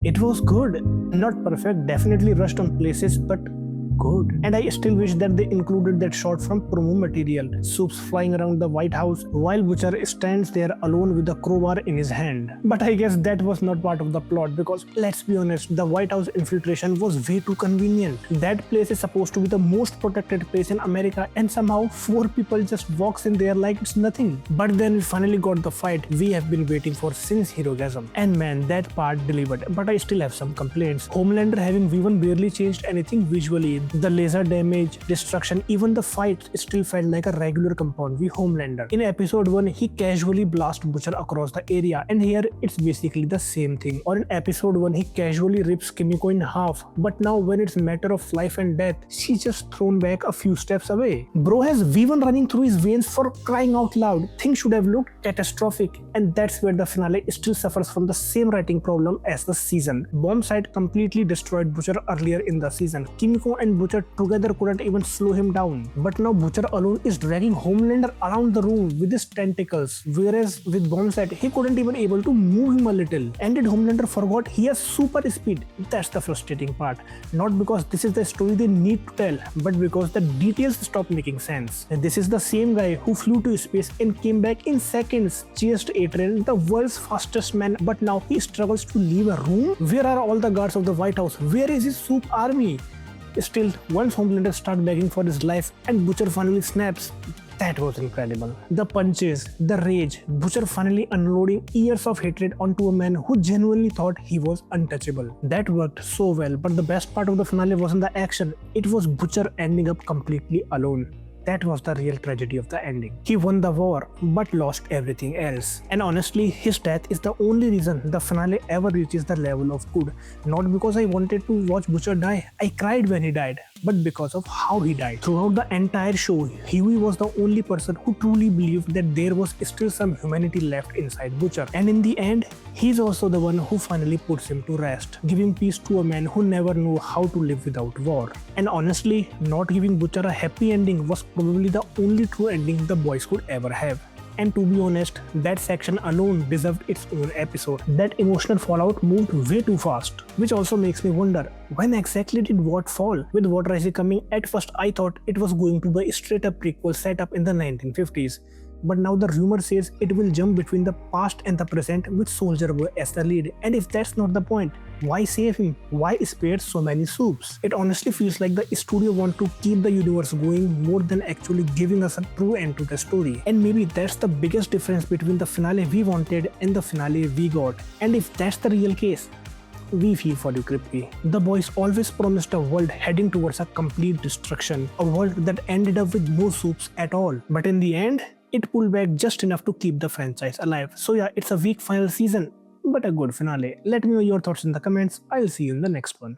It was good. Not perfect, definitely rushed on places, but good. And I still wish that they included that shot from promo material. Soups flying around the White House while Butcher stands there alone with a crowbar in his hand. But I guess that was not part of the plot because let's be honest, the White House infiltration was way too convenient. That place is supposed to be the most protected place in America and somehow 4 people just walks in there like it's nothing. But then we finally got the fight we have been waiting for since Herogasm. And man, that part delivered. But I still have some complaints. Homelander having V1 barely changed anything visually. The laser damage, destruction, even the fight still felt like a regular compound v Homelander. In episode 1, he casually blasts Butcher across the area, and here it's basically the same thing. Or in episode 1, he casually rips Kimiko in half, but now when it's a matter of life and death, she's just thrown back a few steps away. Bro has V1 running through his veins, for crying out loud. Things should have looked catastrophic, and that's where the finale still suffers from the same writing problem as the season. Bombsight completely destroyed Butcher earlier in the season. Kimiko and Butcher together couldn't even slow him down. But now Butcher alone is dragging Homelander around the room with his tentacles, whereas with Bombsight he couldn't even able to move him a little. And did Homelander forgot he has super speed? That's the frustrating part. Not because this is the story they need to tell, but because the details stop making sense. And this is the same guy who flew to space and came back in seconds, chased Adrian, the world's fastest man, but now he struggles to leave a room? Where are all the guards of the White House? Where is his soup army? Still, once Homelander starts begging for his life and Butcher finally snaps, that was incredible. The punches, the rage, Butcher finally unloading years of hatred onto a man who genuinely thought he was untouchable. That worked so well, but the best part of the finale wasn't the action, it was Butcher ending up completely alone. That was the real tragedy of the ending. He won the war, but lost everything else. And honestly, his death is the only reason the finale ever reaches the level of good. Not because I wanted to watch Butcher die, I cried when he died, but because of how he died. Throughout the entire show, Huey was the only person who truly believed that there was still some humanity left inside Butcher. And in the end, he's also the one who finally puts him to rest, giving peace to a man who never knew how to live without war. And honestly, not giving Butcher a happy ending was probably the only true ending the boys could ever have. And to be honest, that section alone deserved its own episode. That emotional fallout moved way too fast, which also makes me wonder, when exactly did Vought fall? With Vought Rising coming, at first I thought it was going to be a straight up prequel set up in the 1950s. But now the rumor says it will jump between the past and the present with Soldier Boy as the lead. And if that's not the point, why save him? Why spare so many soups? It honestly feels like the studio want to keep the universe going more than actually giving us a true end to the story. And maybe that's the biggest difference between the finale we wanted and the finale we got. And if that's the real case, we feel for you, Kripke. The boys always promised a world heading towards a complete destruction, a world that ended up with no soups at all. But in the end, it pulled back just enough to keep the franchise alive. So yeah, it's a weak final season, but a good finale. Let me know your thoughts in the comments. I'll see you in the next one.